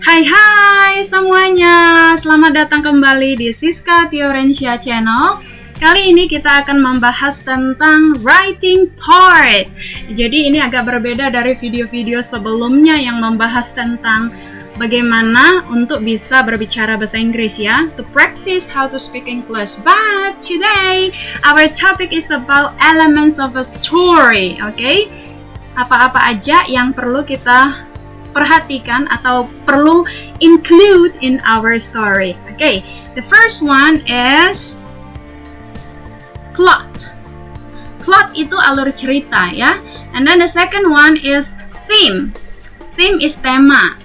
Hai semuanya, selamat datang kembali di Siska Theorensia Channel. Kali ini kita akan membahas tentang writing part. Jadi ini agak berbeda dari video-video sebelumnya yang membahas tentang bagaimana untuk bisa berbicara bahasa Inggris ya, to practice how to speak English. But today our topic is about elements of a story, okay? Apa-apa aja yang perlu kita perhatikan atau perlu include in our story. Okay, the first one is plot. Plot itu alur cerita ya. And then the second one is theme. Theme is tema.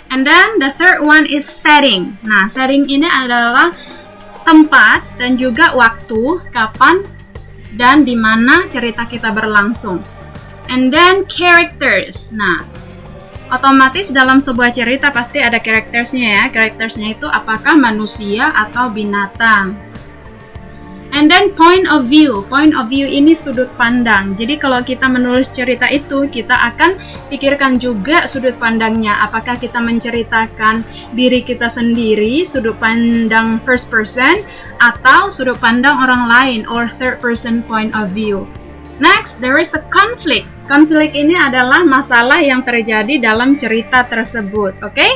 And then the third one is setting. Nah, setting ini adalah tempat dan juga waktu, kapan dan di mana cerita kita berlangsung. And then characters. Nah, otomatis dalam sebuah cerita pasti ada karakternya ya. Karakternya itu apakah manusia atau binatang. And then point of view. Point of view ini sudut pandang. Jadi kalau kita menulis cerita itu, kita akan pikirkan juga sudut pandangnya. Apakah kita menceritakan diri kita sendiri, sudut pandang first person, atau sudut pandang orang lain or third person point of view. Next, there is a conflict. Konflik ini adalah masalah yang terjadi dalam cerita tersebut, oke?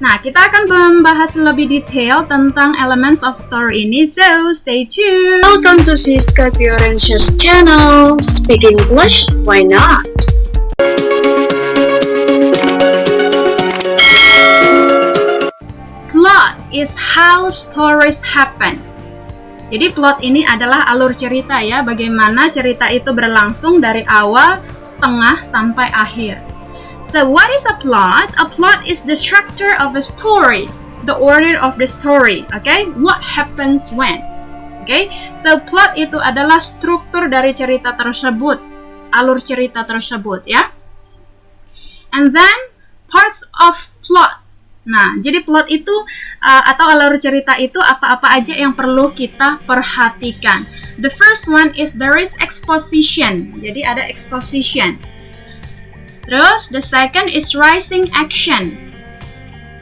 Nah, kita akan membahas lebih detail tentang elements of story ini, so stay tuned. Welcome to Siska Theorensia's channel. Speak English, why not? Plot is how stories happen. Jadi plot ini adalah alur cerita ya, bagaimana cerita itu berlangsung dari awal, tengah, sampai akhir. So what is a plot? A plot is the structure of a story, the order of the story, okay? What happens when? Okay? So plot itu adalah struktur dari cerita tersebut, alur cerita tersebut ya. And then parts of plot. Nah, jadi plot itu atau alur cerita itu apa-apa aja yang perlu kita perhatikan. The first one is there is exposition. Jadi ada exposition. Terus the second is rising action.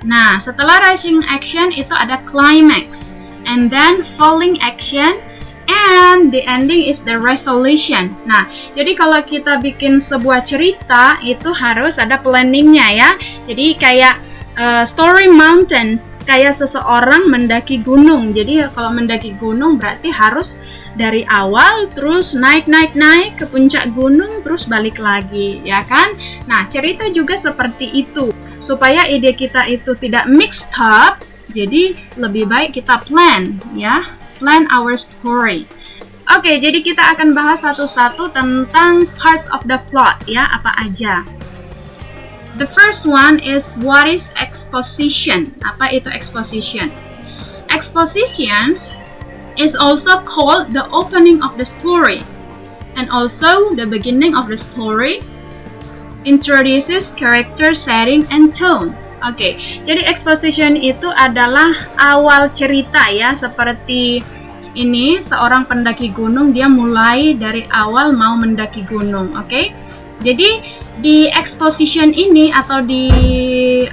Nah, setelah rising action itu ada climax. And then falling action. And the ending is the resolution. Nah, jadi kalau kita bikin sebuah cerita itu harus ada planningnya ya. Jadi kayak story mountain, kayak seseorang mendaki gunung. Jadi kalau mendaki gunung berarti harus dari awal terus naik ke puncak gunung terus balik lagi, ya kan? Nah, cerita juga seperti itu. Supaya ide kita itu tidak mixed up, jadi lebih baik kita plan, ya. Plan our story. Oke, jadi kita akan bahas satu-satu tentang parts of the plot, ya, apa aja. The first one is what is exposition? Apa itu exposition? Exposition is also called the opening of the story and also the beginning of the story. Introduces character, setting, and tone. Oke, jadi exposition itu adalah awal cerita ya, seperti ini seorang pendaki gunung, dia mulai dari awal mau mendaki gunung, oke? Jadi di exposition ini atau di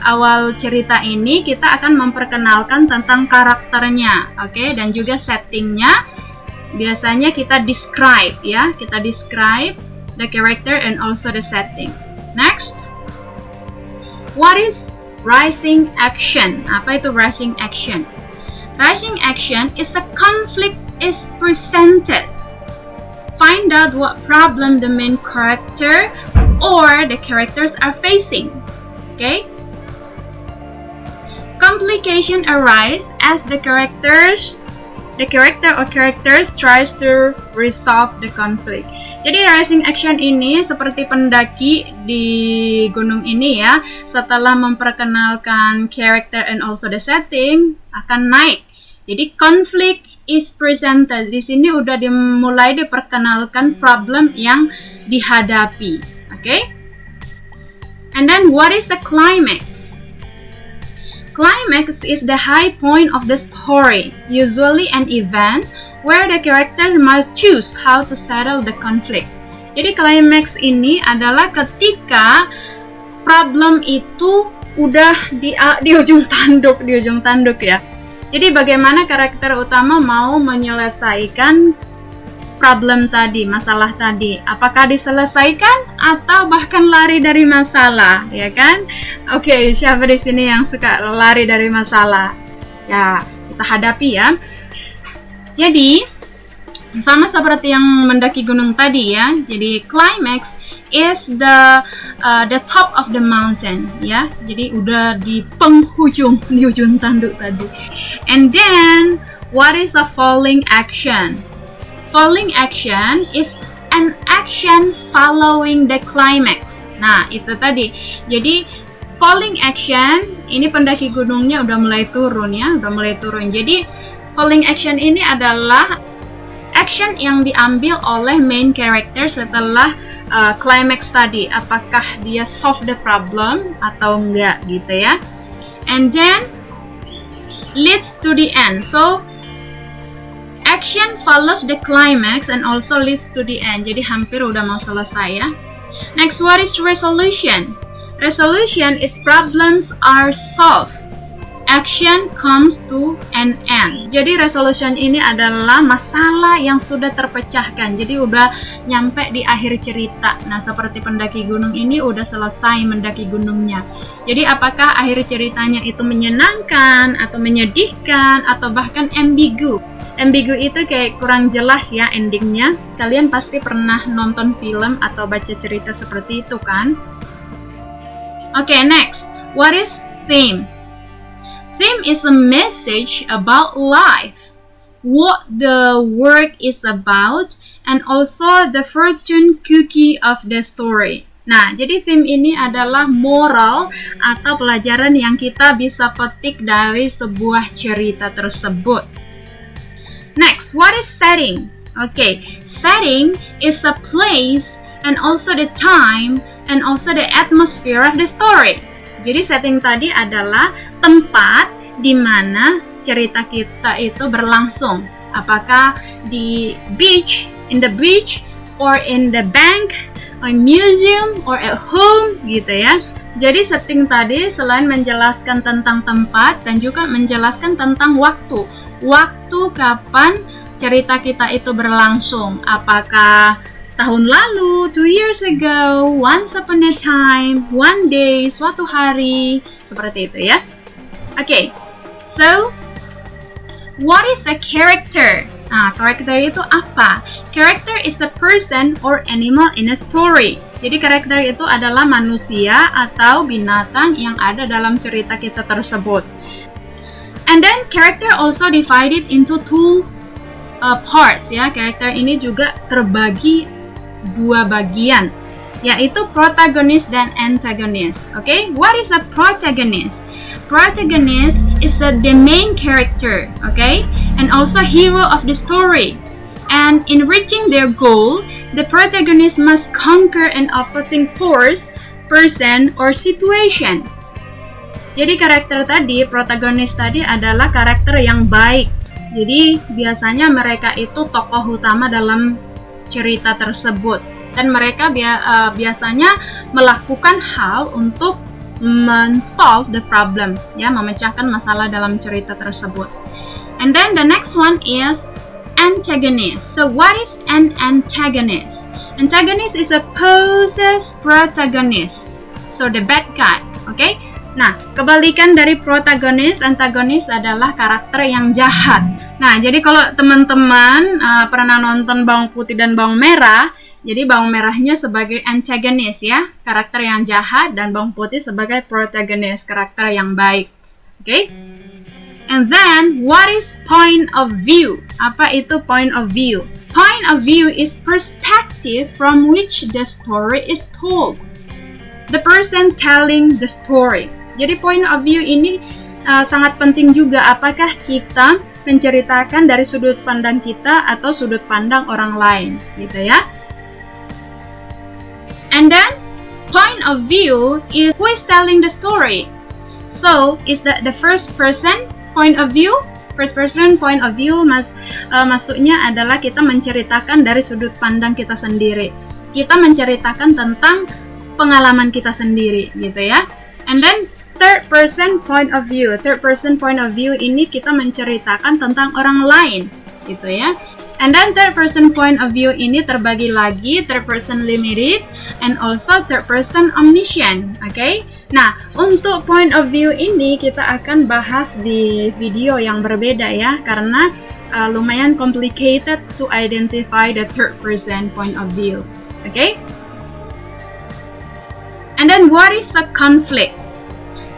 awal cerita ini kita akan memperkenalkan tentang karakternya, oke? Dan juga settingnya. Biasanya kita describe ya, kita describe the character and also the setting. Next, what is rising action? Apa itu rising action? Rising action is a conflict is presented. Find out what problem the main character or the characters are facing. Okay? Complication arise as the character or characters tries to resolve the conflict. Jadi rising action ini seperti pendaki di gunung ini ya, setelah memperkenalkan character and also the setting akan naik. Jadi conflict is presented. Di sini udah dimulai diperkenalkan problem yang dihadapi. Okay? And then what is the climax? Climax is the high point of the story, usually an event where the character must choose how to settle the conflict. Jadi climax ini adalah ketika problem itu udah di ujung tanduk ya. Jadi bagaimana karakter utama mau menyelesaikan problem tadi, masalah tadi? Apakah diselesaikan atau bahkan lari dari masalah, ya kan? Oke, siapa di sini yang suka lari dari masalah? Ya, kita hadapi ya. Jadi sama seperti yang mendaki gunung tadi ya. Jadi climax is the top of the mountain ya. Jadi udah di penghujung, di ujung tanduk tadi. And then what is a falling action? Falling action is an action following the climax. Nah, itu tadi. Jadi falling action ini pendaki gunungnya udah mulai turun ya, udah mulai turun. Jadi falling action ini adalah action yang diambil oleh main character setelah climax tadi. Apakah dia solve the problem atau enggak gitu ya. And then leads to the end. So action follows the climax and also leads to the end. Jadi hampir udah mau selesai ya. Next, what is resolution? Resolution is problems are solved. Action comes to an end. Jadi resolution ini adalah masalah yang sudah terpecahkan. Jadi udah nyampe di akhir cerita. Nah, seperti pendaki gunung ini udah selesai mendaki gunungnya. Jadi apakah akhir ceritanya itu menyenangkan atau menyedihkan atau bahkan ambigu? Ambigu itu kayak kurang jelas ya endingnya. Kalian pasti pernah nonton film atau baca cerita seperti itu kan? Okay, next. What is theme? Theme is a message about life, what the work is about, and also the fortune cookie of the story. Nah, jadi theme ini adalah moral atau pelajaran yang kita bisa petik dari sebuah cerita tersebut. Next, what is setting? Okay, setting is a place and also the time and also the atmosphere of the story. Jadi setting tadi adalah tempat di mana cerita kita itu berlangsung. Apakah di beach, in the beach, or in the bank, or museum, or at home gitu ya. Jadi setting tadi selain menjelaskan tentang tempat dan juga menjelaskan tentang waktu. Waktu kapan cerita kita itu berlangsung. Apakah tahun lalu, 2 years ago, once upon a time, one day, suatu hari, seperti itu ya. Okay, so what is a character? Nah, karakter itu apa? Character is the person or animal in a story. Jadi karakter itu adalah manusia atau binatang yang ada dalam cerita kita tersebut. And then character also divided into two parts ya. Karakter ini juga terbagi dua bagian, yaitu protagonist dan antagonist. Okay, what is a protagonist? Protagonist is the main character, okay, and also hero of the story. And in reaching their goal, the protagonist must conquer an opposing force, person, or situation. Jadi karakter tadi, protagonis tadi adalah karakter yang baik. Jadi biasanya mereka itu tokoh utama dalam cerita tersebut dan mereka biasanya melakukan hal untuk solve the problem ya, memecahkan masalah dalam cerita tersebut. And then the next one is antagonist. So what is an antagonist? Antagonist is opposes protagonist, so the bad guy. Okay, nah kebalikan dari protagonis, antagonis adalah karakter yang jahat. Nah, jadi kalau teman-teman pernah nonton Bawang Putih dan Bawang Merah, jadi Bawang Merahnya sebagai antagonis ya, karakter yang jahat, dan Bawang Putih sebagai protagonis, karakter yang baik. Okay? And then, what is point of view? Apa itu point of view? Point of view is perspective from which the story is told. The person telling the story. Jadi point of view ini sangat penting juga. Apakah kita menceritakan dari sudut pandang kita atau sudut pandang orang lain, gitu ya. And then point of view is who is telling the story. So is that the first person point of view? First person point of view maksudnya adalah kita menceritakan dari sudut pandang kita sendiri. Kita menceritakan tentang pengalaman kita sendiri, gitu ya. And then third person point of view. Third person point of view ini kita menceritakan tentang orang lain, gitu ya. And then third person point of view ini terbagi lagi, third person limited and also third person omniscient. Oke. Nah, untuk point of view ini kita akan bahas di video yang berbeda ya, karena lumayan complicated to identify the third person point of view. Oke. And then what is a conflict?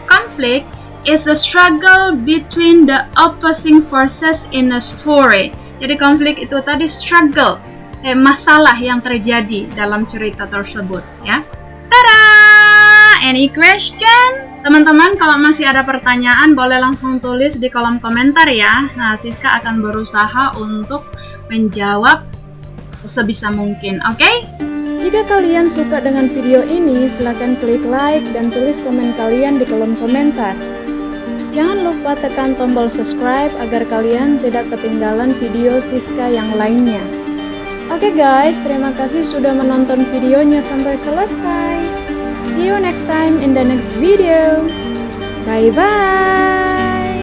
Conflict is a struggle between the opposing forces in a story. Jadi konflik itu tadi struggle, masalah yang terjadi dalam cerita tersebut ya. Tada! Any question? Teman-teman kalau masih ada pertanyaan boleh langsung tulis di kolom komentar ya. Nah, Siska akan berusaha untuk menjawab sebisa mungkin, oke? Jika kalian suka dengan video ini, silakan klik like dan tulis komen kalian di kolom komentar. Jangan lupa tekan tombol subscribe agar kalian tidak ketinggalan video Siska yang lainnya. Oke guys, terima kasih sudah menonton videonya sampai selesai. See you next time in the next video. Bye bye.